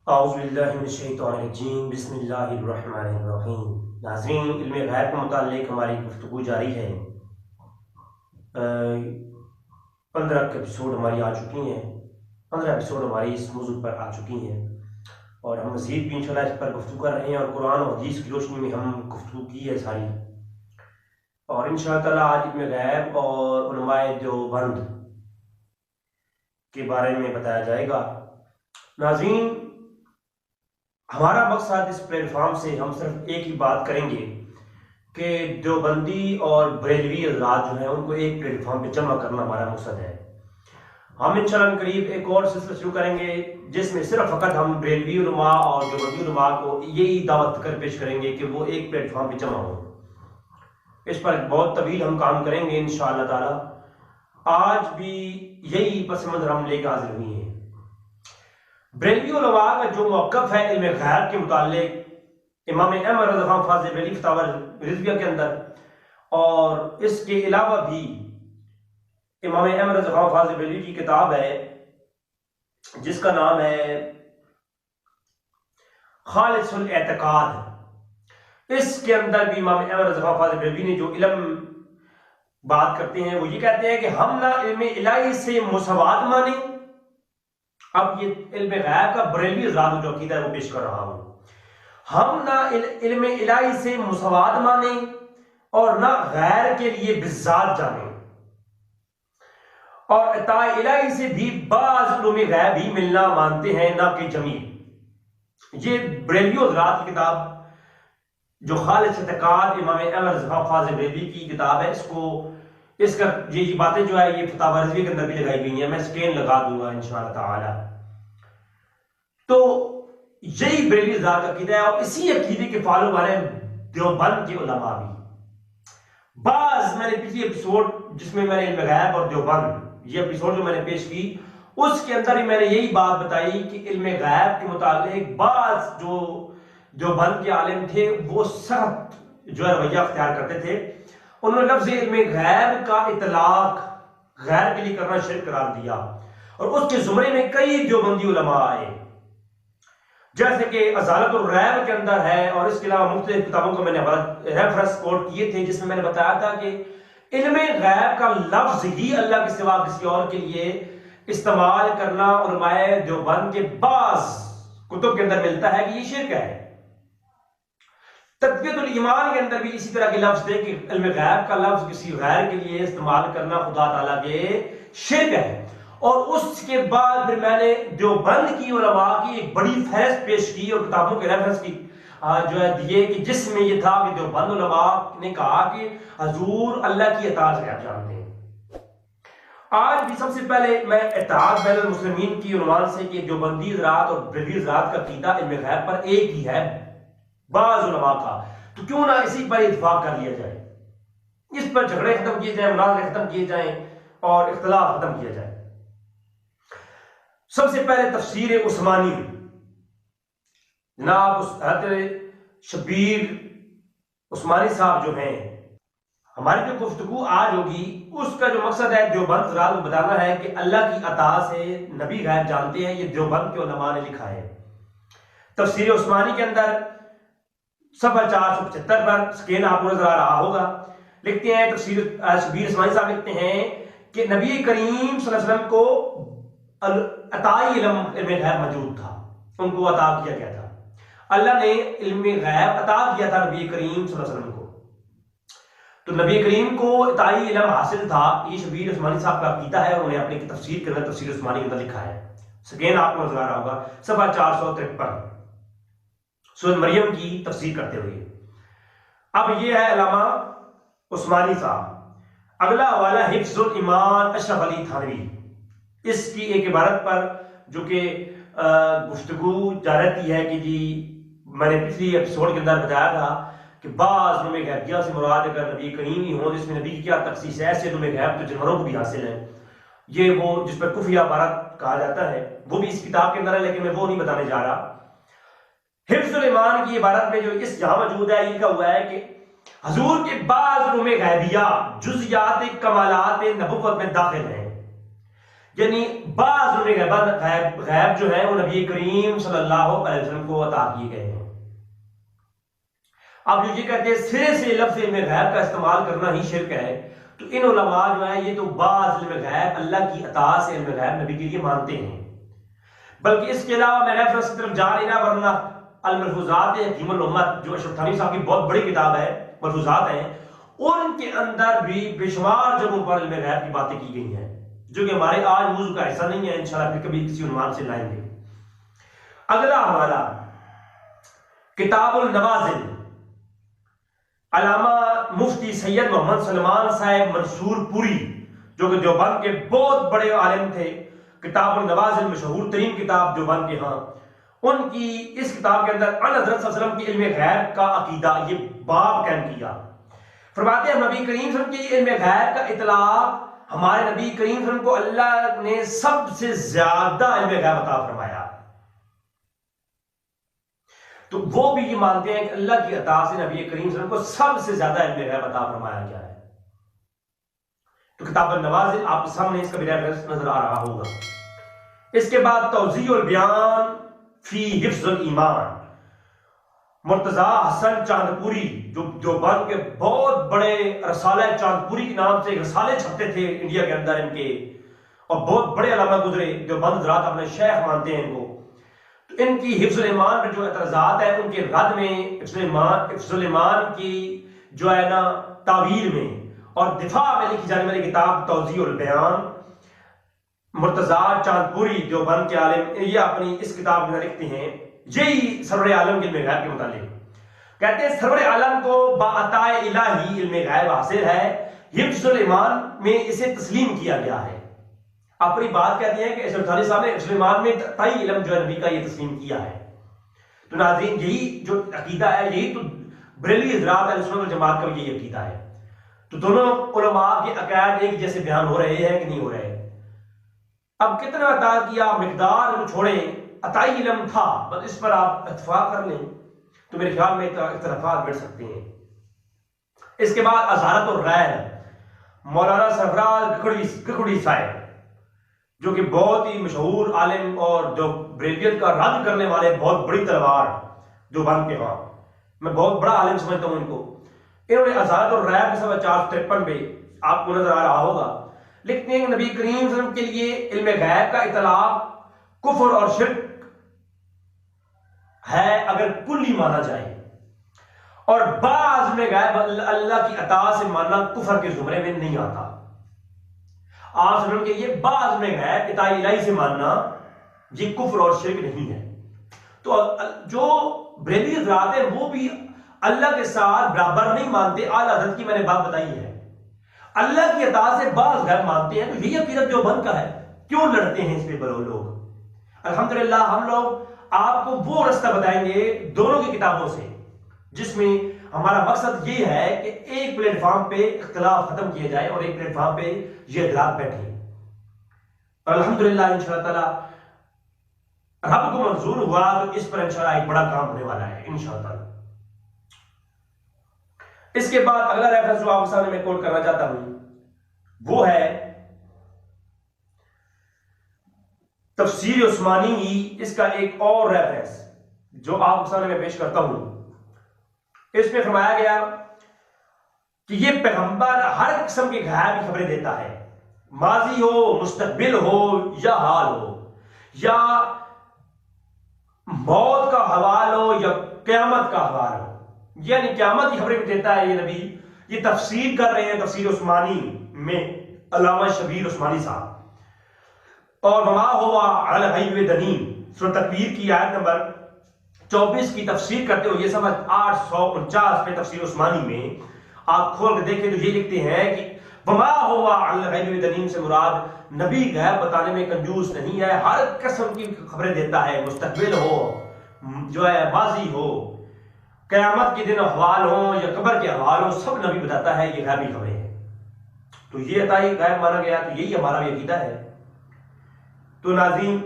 اعوذ باللہ من الشیطان الرجیم بسم اللہ الرحمن الرحیم۔ ناظرین، علم غیب کے متعلق ہماری گفتگو جاری ہے۔ 15 ایپیسوڈ ہماری آ چکی ہیں، 15 ایپیسوڈ ہماری اس موضوع پر آ چکی ہیں اور ہم مزید بھی انشاءاللہ اس پر گفتگو کر رہے ہیں اور قرآن و حدیث کی روشنی میں ہم گفتگو کی ہے ساری، اور انشاءاللہ تعالیٰ آج علم غیب اور علماء دیوبند کے بارے میں بتایا جائے گا۔ ناظرین، ہمارا مقصد اس پلیٹ فارم سے ہم صرف ایک ہی بات کریں گے کہ دیوبندی اور بریلوی حضرات جو ہیں ان کو ایک پلیٹ فارم پہ جمع کرنا ہمارا مقصد ہے۔ ہم انشاءاللہ قریب ایک اور سلسلہ شروع کریں گے جس میں صرف فقط ہم بریلوی علماء اور دیوبندی علماء کو یہی دعوت کر پیش کریں گے کہ وہ ایک پلیٹ فارم پہ جمع ہوں۔ اس پر بہت طویل ہم کام کریں گے انشاءاللہ تعالی۔ آج بھی یہی پس منظر ہم لے کے حاضر ہوئی ہیں۔ بریلوی علماء کا جو موقف ہے علم غیب کے متعلق امام احمد رضا خان فاضل بریلوی فتاوی رضویہ کے اندر، اور اس کے علاوہ بھی امام احمد رضا خان فاضل بریلوی کی کتاب ہے جس کا نام ہے خالص الاعتقاد۔ اس کے اندر بھی امام احمد رضا خان فاضل بریلوی نے جو علم بات کرتے ہیں وہ یہ کہتے ہیں کہ ہم نہ علم الہی سے مساوات مانیں۔ اب یہ علم غیب کا بریلوی حضرات جو عقیدہ ہے وہ پیش کر رہا ہوں۔ ہم نہ علم الہی سے مساوات مانیں اور نہ غیر کے لیے بذات جانیں، اور عطاء الہی سے بھی بعض علوم غیب ہی ملنا مانتے ہیں نہ کہ جمیع۔ یہ بریلوی حضرات کی کتاب جو خالص اعتقاد امام احمد رضا فاضل بریلوی کی کتاب ہے، اس کا یہ باتیں جو ہے یہ فتاوی رضویہ کے اندر بھی لگائی گئی ہیں، میں سکین لگا دوں گا انشاءاللہ تعالی۔ تو یہی بریلوی حضرات کا عقیدہ ہے، اور اسی عقیدے کے فالو والے دیوبند کے علماء بھی۔ بعض میں نے پچھلی ایپیسوڈ جس میں نے علم غیب اور دیوبند یہ ایپیسوڈ جو میں نے پیش کی اس کے اندر ہی میں نے یہی بات بتائی کہ علم غیب کے متعلق بعض جو دیوبند کے عالم تھے وہ سخت جو ہے رویہ اختیار کرتے تھے۔ انہوں نے لفظ علم غیب کا اطلاق غیر کے لیے کرنا شرک قرار دیا، اور اس کے زمرے میں کئی دیوبندی علماء آئے، جیسے کہ ازالت الریب کے اندر ہے، اور اس کے علاوہ مختلف کتابوں کو میں نے ریفرنس کوٹ کیے تھے جس میں نے بتایا تھا کہ علم غیب کا لفظ ہی اللہ کے سوا کسی اور کے لیے استعمال کرنا علماء دیوبند کے بعض کتب کے اندر ملتا ہے کہ یہ شرک ہے۔ تقویۃ الایمان کے اندر بھی اسی طرح کے لفظ تھے کہ علم غیب کا لفظ کسی غیر کے لیے استعمال کرنا خدا تعالیٰ کے شرک ہے۔ اور اس کے بعد پھر میں نے دیوبند کی علماء کی ایک بڑی فہرست پیش کی اور کتابوں کے ریفرنس کی جو ہے دیے کہ جس میں یہ تھا کہ دیوبند علماء نے کہا کہ حضور اللہ کی اطاعت غیب جانتے ہیں۔ آج بھی سب سے پہلے میں اتحاد بین المسلمین کی عنوان سے کہ دیوبندی حضرات اور بریلوی حضرات کا عقیدہ علم غیب پر ایک ہی ہے بعض علماء کا، تو کیوں نہ اسی پر اتفاق کر لیا جائے، اس پر جھگڑے ختم کیے جائیں، مناظرے ختم کیے جائیں اور اختلاف ختم کیا جائے۔ سب سے پہلے تفسیر عثمانی، جناب حضرت شبیر عثمانی صاحب جو ہیں، ہماری جو گفتگو آج ہوگی اس کا جو مقصد ہے دیوبند حضرات کو بتانا ہے کہ اللہ کی عطا سے نبی غیب جانتے ہیں۔ یہ دیوبند کے علماء نے لکھا ہے تفسیر عثمانی کے اندر صفحہ 475 پر، سکین آپ کو نظر آ رہا ہوگا، لکھتے ہیں تفسیر شبیر عثمانی صاحب لکھتے ہیں کہ نبی کریم صلی اللہ علیہ وسلم کو عطائی علم غیب موجود تھا، ان کو عطا کیا گیا تھا، اللہ نے علم غیب عطا کیا تھا نبی کریم صلی اللہ علیہ وسلم کو، تو نبی کریم کو عطائی علم حاصل تھا۔ یہ شبیر عثمانی صاحب کا عقیدہ ہے، انہوں نے اپنی تفسیر کے اندر تفسیر عثمانی کے اندر لکھا ہے، سکین آپ کو نظر آ رہا ہوگا، صفحہ 453 سورۃ مریم کی تفسیر کرتے ہوئے۔ اب یہ ہے علامہ عثمانی صاحب۔ اگلا حوالہ حفظ الایمان اشرف علی تھانوی، اس کی ایک عبارت پر جو کہ گفتگو جا رہتی ہے کہ جی میں نے پچھلی ایپیسوڈ کے اندر بتایا تھا کہ بعض علوم غیبیہ سے مراد اگر نبی کریم ہی ہوں جس میں نبی کی کیا تخصیص ہے، ایسے علوم غیب تو جانوروں کو بھی حاصل ہیں، یہ وہ جس پر کفیہ عبارت کہا جاتا ہے وہ بھی اس کتاب کے اندر ہے، لیکن میں وہ نہیں بتانے جا رہا۔ حفظ الایمان کی عبارت میں جو اس جہاں موجود ہے یہ لکھا ہوا ہے کہ حضور کے بعض علوم غیبیہ جزیات کمالات نبوت میں داخل ہیں، یعنی بعض غیب جو ہے وہ نبی کریم صلی اللہ علیہ وسلم کو عطا کیے گئے ہیں۔ اب جو یہ کہتے ہیں سرے سے لفظ علم غیب کا استعمال کرنا ہی شرک ہے، تو ان علماء جو ہیں یہ تو بعض علم غیب اللہ کی عطا سے علم غیب نبی کے لیے مانتے ہیں، بلکہ اس کے علاوہ میں ریفرنس کی طرف جا نہیں رہا، ورنہ الملفوظات حکیم الامت جو اشرف تھانوی صاحب کی بہت بڑی کتاب ہے، ملفوظات ہیں، ان کے اندر بھی بے شمار جگہوں پر علم غیب کی باتیں کی گئی ہیں، جو کہ ہمارے آج موضوع کا حصہ نہیں ہے، انشاءاللہ پھر کبھی کسی عنوان سے لائیں گے۔ اگلا حوالہ کتاب النوازل، علامہ مفتی سید محمد سلمان صاحب منصور پوری جو کہ دیوبند کے بہت بڑے عالم تھے، کتاب النوازل مشہور ترین کتاب دیوبند کے ہاں، ان کی اس کتاب کے اندر ان حضرت صلی اللہ علیہ وسلم کی علم غیب کا عقیدہ یہ باب قائم کیا۔ فرماتے ہیں نبی کریم صلی اللہ علیہ وسلم کی علم غیب کا اطلاع ہمارے نبی کریم صلی اللہ علیہ وسلم کو اللہ نے سب سے زیادہ علم غیب عطا فرمایا، تو وہ بھی یہ مانتے ہیں کہ اللہ کی عطا سے نبی کریم صلی اللہ علیہ وسلم کو سب سے زیادہ علم غیب عطا فرمایا گیا ہے۔ تو کتاب النوازل آپ کے سامنے اس کا بھی ریفرنس نظر آ رہا ہوگا۔ اس کے بعد توضیح البیان فی حفظ الایمان، مرتضی حسن چاندپوری جو دیوبند کے بہت بڑے رسالہ چاندپوری کے نام سے رسالے چھپتے تھے انڈیا کے اندر ان کے، اور بہت بڑے علامہ گزرے، دیوبند حضرات اپنے شیخ مانتے ہیں ان کو، تو ان کی حفظ الایمان پر جو اعتراضات ہیں ان کے رد میں حفظ الایمان کی جو ہے نا تعویل میں اور دفاع میں لکھی جانے والی کتاب توضیح البیان، مرتضی چاندپوری دیوبند کے عالم یہ اپنی اس کتاب میں لکھتے ہیں یہی سرور عالم کے علم غیب کے متعلق، کہتے ہیں سرور عالم کو بعطاء الہی علم غیب حاصل ہے، حفظ الایمان میں اسے تسلیم کیا گیا ہے۔ اپنی بات کہتے ہیں کہ اشرف تھانوی صاحب نے حفظ الایمان میں تئی علم جو ہے نبی کا یہ تسلیم کیا ہے۔ تو ناظرین یہی جو عقیدہ ہے، یہی تو بریلوی حضرات اہل سنت والجماعت کا بھی یہی عقیدہ ہے۔ تو دونوں علماء کے عقائد ایک جیسے بیان ہو رہے ہیں کہ نہیں ہو رہے؟ اب کتنا عطا کیا مقدار کو چھوڑیں، عطائی علم تھا، بس اس پر آپ اتفاق کر لیں تو میرے خیال میں اختلافات بڑھ سکتے ہیں۔ اس کے بعد ازہارت الرائے، مولانا سرفراز گکھڑی صاحب جو کہ بہت ہی مشہور عالم اور جو بریلیت کا رد کرنے والے بہت بڑی تلوار جو بند کے ہاں، میں بہت بڑا عالم سمجھتا ہوں ان کو، انہوں نے ازہارت الرائے کے صفحہ 453 پہ آپ کو نظر آ رہا ہوگا لکھتے ہیں کہ نبی کریم صلی اللہ علیہ وسلم کے لیے علم غیب کا اطلاق کفر اور شرک ہے اگر کلی مانا جائے، اور بعض میں غیب اللہ کی عطا سے ماننا کفر کے زمرے میں نہیں آتا۔ آپ سنوں کہ یہ بعض میں غیب عطا الہی سے ماننا یہ کفر اور شرک نہیں ہے۔ تو جو بریلوی حضرات ہیں وہ بھی اللہ کے ساتھ برابر نہیں مانتے، اعلی حضرت کی میں نے بات بتائی ہے، اللہ کی عطا سے بعض غیب مانتے ہیں، تو یہی عقیدت دیوبند کا ہے، کیوں لڑتے ہیں اس پہ بلو لوگ؟ الحمدللہ ہم لوگ آپ کو وہ رستہ بتائیں گے دونوں کی کتابوں سے جس میں ہمارا مقصد یہ ہے کہ ایک پلیٹ فارم پہ اختلاف ختم کیا جائے اور ایک پلیٹ فارم پہ یہ حضرات بیٹھیں، اور الحمدللہ انشاءاللہ تعالی رب کو منظور ہوا تو اس پر انشاءاللہ ایک بڑا کام ہونے والا ہے انشاءاللہ۔ اس کے بعد اگلا ریفرنس جو آپ کے سامنے میں کوٹ کرنا چاہتا ہوں وہ ہے تفسیر عثمانی ہی، اس کا ایک اور ریفرنس جو آپ کے سامنے میں پیش کرتا ہوں۔ اس میں فرمایا گیا کہ یہ پیغمبر ہر قسم کی غیبی خبریں دیتا ہے، ماضی ہو، مستقبل ہو یا حال ہو، یا موت کا حوال ہو یا قیامت کا حوال ہو، یعنی قیامت کی خبریں بھی دیتا ہے یہ نبی۔ یہ تفسیر کر رہے ہیں تفسیر عثمانی میں علامہ شبیر عثمانی صاحب، اور وما ہوا علی الغیب دنیم سورۃ تکویر کی آیت نمبر 24 کی تفسیر کرتے ہوئے یہ سمجھ 849 پہ تفسیر عثمانی میں آپ کھول کے دیکھیں تو یہ لکھتے ہیں کہ وما ہوا علی الغیب دنیم سے مراد نبی غیب بتانے میں کنجوس نہیں ہے، ہر قسم کی خبریں دیتا ہے، مستقبل ہو، جو ہے ماضی ہو، قیامت کے دن احوال ہوں یا قبر کے احوال ہوں، سب نبی بتاتا ہے، یہ غیبی خبریں ہیں۔ تو یہ عطائی غیب مانا گیا، تو یہی ہمارا بھی عقیدہ ہے۔ تو ناظرین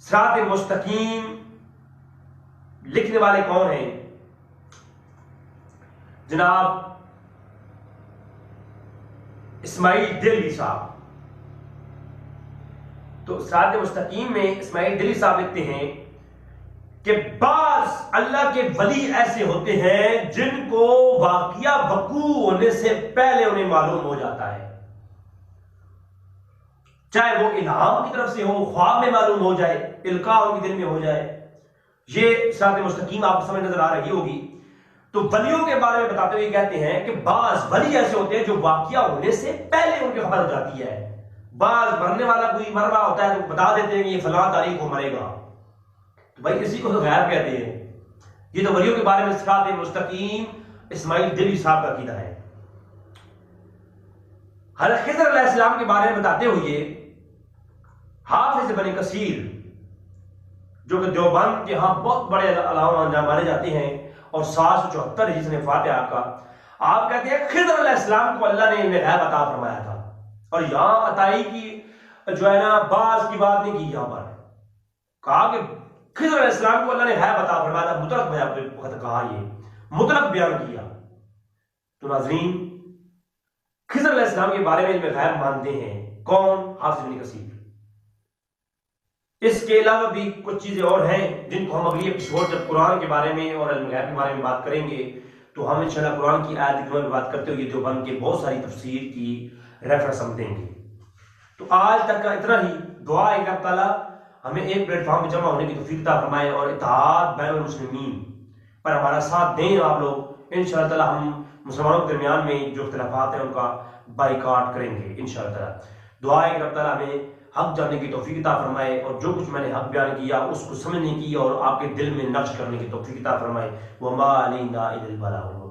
صراط مستقیم لکھنے والے کون ہیں؟ جناب اسماعیل دہلوی صاحب، تو صراط مستقیم میں اسماعیل دلی صاحب لکھتے ہیں کہ بعض اللہ کے ولی ایسے ہوتے ہیں جن کو واقعہ وقوع ہونے سے پہلے انہیں معلوم ہو جاتا ہے، چاہے وہ الہام کی طرف سے ہو، خواب میں معلوم ہو جائے، القاء ان کے دل میں ہو جائے۔ یہ صراط مستقیم آپ کو سمجھ نظر آ رہی ہوگی۔ تو ولیوں کے بارے میں بتاتے ہوئے کہتے ہیں کہ بعض ولی ایسے ہوتے ہیں جو واقعہ ہونے سے پہلے ان کی خبر ہو جاتی ہے۔ بعض مرنے والا کوئی مر رہا ہوتا ہے تو بتا دیتے ہیں کہ یہ فلاں تاریخ کو مرے گا، تو بھائی اسی کو تو غیب کہتے ہیں۔ یہ تو ولیوں کے بارے میں صراط مستقیم اسماعیل دلی صاحب کا عقیدہ ہے۔ حضرت خضر علیہ السلام کے بارے میں بتاتے ہوئے حافظ ابن کثیر جو کہ دیوبند کے ہاں بہت بڑے علامہ مانے جاتے ہیں اور 774 جس نے فاتحہ کا، آپ کہتے ہیں خضر علیہ السلام کو اللہ نے علم غیب عطا فرمایا تھا، اور یہاں عطائی کی جو ہے نا بعض کی بات نہیں کی، یہاں پر کہا کہ خضر علیہ السلام کو اللہ نے غیب عطا فرمایا تھا، مطلق بیان کہا، یہ مطلق بیان کیا۔ تو ناظرین خضر علیہ السلام کے بارے میں علم غیب مانتے ہیں کون؟ حافظ ابن کثیر۔ اس کے علاوہ بھی کچھ چیزیں اور ہیں جن کو ہم اگلی ایپیسوڈ جب قرآن کے بارے میں اور علم غیب کے بارے میں بات کریں گے تو ہم انشاءاللہ قرآن کی آیت کریمہ میں بات کرتے ہوئے دیوبند کے بہت ساری تفسیر کی ریفرنس ہم دیں گے۔ تو آج تک کا اتنا ہی، دعا ہے کہ اللہ تعالیٰ ہمیں ایک پلیٹ فارم پہ جمع ہونے کی توفیق عطا فرمائے اور اتحاد بین المسلمین پر ہمارا ساتھ دیں آپ لوگ۔ انشاءاللہ تعالیٰ ہم مسلمانوں کے درمیان میں جو اختلافات ہیں ان کا بائیکاٹ کریں گے انشاءاللہ تعالیٰ۔ دعا ہے کہ اللہ تعالیٰ ہمیں حق جاننے کی توفیق عطا فرمائے اور جو کچھ میں نے حق بیان کیا اس کو سمجھنے کی اور آپ کے دل میں نقش کرنے کی توفیق عطا فرمائے۔ وما علینا الا البلاغ۔